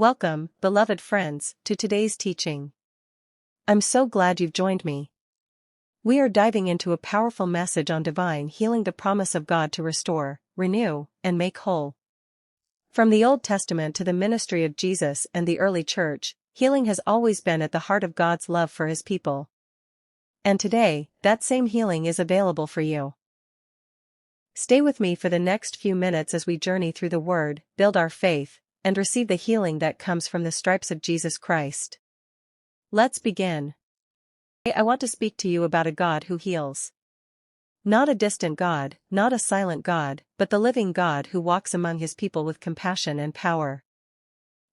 Welcome, beloved friends, to today's teaching. I'm so glad you've joined me. We are diving into a powerful message on divine healing, the promise of God to restore, renew, and make whole. From the Old Testament to the ministry of Jesus and the early church, healing has always been at the heart of God's love for His people. And today, that same healing is available for you. Stay with me for the next few minutes as we journey through the Word, build our faith, and receive the healing that comes from the stripes of Jesus Christ. Let's begin. I want to speak to you about a God who heals. Not a distant God, not a silent God, but the living God who walks among His people with compassion and power.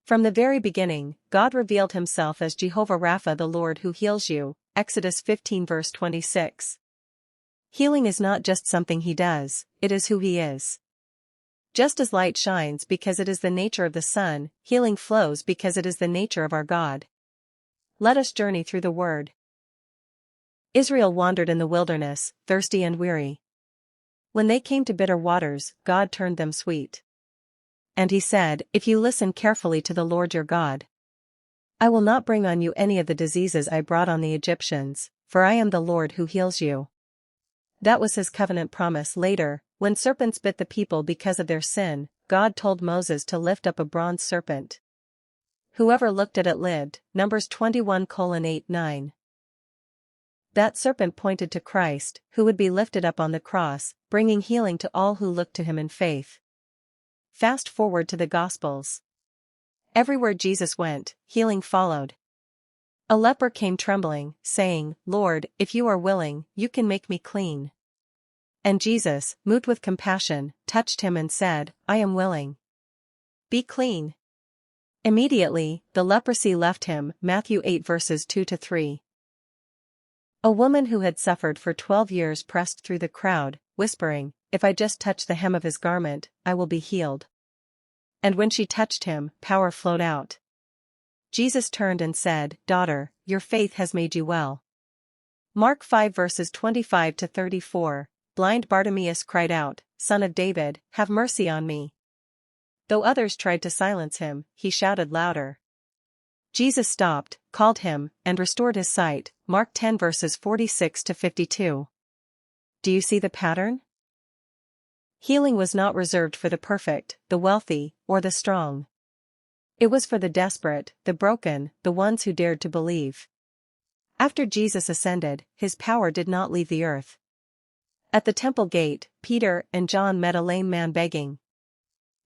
From the very beginning, God revealed Himself as Jehovah Rapha, the Lord who heals you, Exodus 15 verse 26. Healing is not just something He does, it is who He is. Just as light shines because it is the nature of the sun, healing flows because it is the nature of our God. Let us journey through the Word. Israel wandered in the wilderness, thirsty and weary. When they came to bitter waters, God turned them sweet. And He said, "If you listen carefully to the Lord your God, I will not bring on you any of the diseases I brought on the Egyptians, for I am the Lord who heals you." That was His covenant promise. Later, when serpents bit the people because of their sin, God told Moses to lift up a bronze serpent. Whoever looked at it lived, Numbers 21:8-9. That serpent pointed to Christ, who would be lifted up on the cross, bringing healing to all who looked to Him in faith. Fast forward to the Gospels. Everywhere Jesus went, healing followed. A leper came trembling, saying, "Lord, if you are willing, you can make me clean." And Jesus, moved with compassion, touched him and said, "I am willing. Be clean." Immediately, the leprosy left him, Matthew 8 verses 2-3. A woman who had suffered for 12 years pressed through the crowd, whispering, "If I just touch the hem of His garment, I will be healed." And when she touched Him, power flowed out. Jesus turned and said, "Daughter, your faith has made you well." Mark 5 verses 25-34, blind Bartimaeus cried out, "Son of David, have mercy on me." Though others tried to silence him, he shouted louder. Jesus stopped, called him, and restored his sight, Mark 10 verses 46-52. Do you see the pattern? Healing was not reserved for the perfect, the wealthy, or the strong. It was for the desperate, the broken, the ones who dared to believe. After Jesus ascended, His power did not leave the earth. At the temple gate, Peter and John met a lame man begging.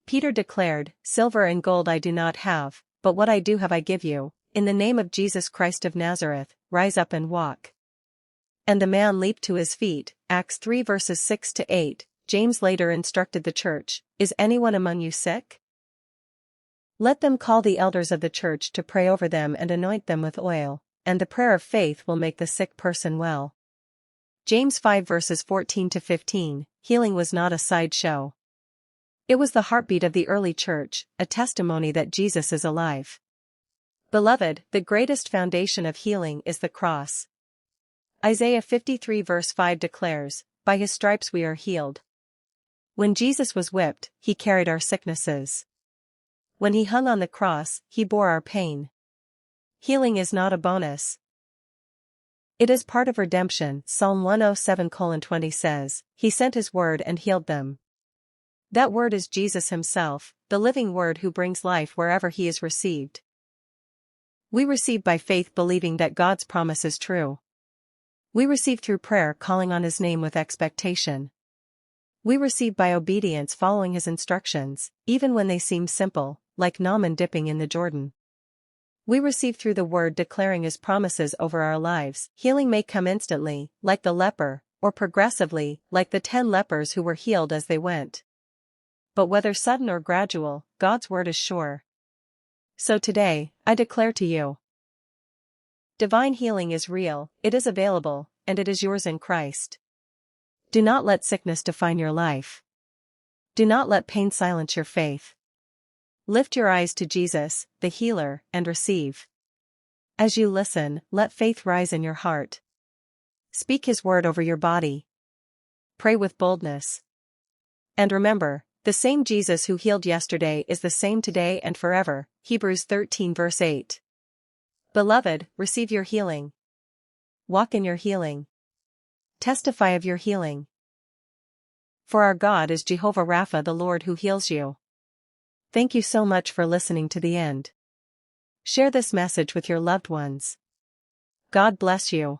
Peter declared, "Silver and gold I do not have, but what I do have I give you. In the name of Jesus Christ of Nazareth, rise up and walk." And the man leaped to his feet, Acts 3 verses 6-8. James later instructed the church, "Is anyone among you sick? Let them call the elders of the church to pray over them and anoint them with oil, and the prayer of faith will make the sick person well." James 5 verses 14-15, healing was not a sideshow. It was the heartbeat of the early church, a testimony that Jesus is alive. Beloved, the greatest foundation of healing is the cross. Isaiah 53 verse 5 declares, "By His stripes we are healed." When Jesus was whipped, He carried our sicknesses. When He hung on the cross, He bore our pain. Healing is not a bonus. It is part of redemption. Psalm 107:20 says, "He sent His word and healed them." That word is Jesus Himself, the living Word who brings life wherever He is received. We receive by faith, believing that God's promise is true. We receive through prayer, calling on His name with expectation. We receive by obedience, following His instructions, even when they seem simple, like Naaman dipping in the Jordan. We receive through the Word, declaring His promises over our lives. Healing may come instantly, like the leper, or progressively, like the 10 lepers who were healed as they went. But whether sudden or gradual, God's Word is sure. So today, I declare to you, divine healing is real, it is available, and it is yours in Christ. Do not let sickness define your life. Do not let pain silence your faith. Lift your eyes to Jesus, the healer, and receive. As you listen, let faith rise in your heart. Speak His word over your body. Pray with boldness. And remember, The same Jesus who healed yesterday is the same today and forever. Hebrews 13 verse 8. Beloved, receive your healing. Walk in your healing. Testify of your healing. For our God is Jehovah Rapha, the Lord who heals you. Thank you so much for listening to the end. Share this message with your loved ones. God bless you.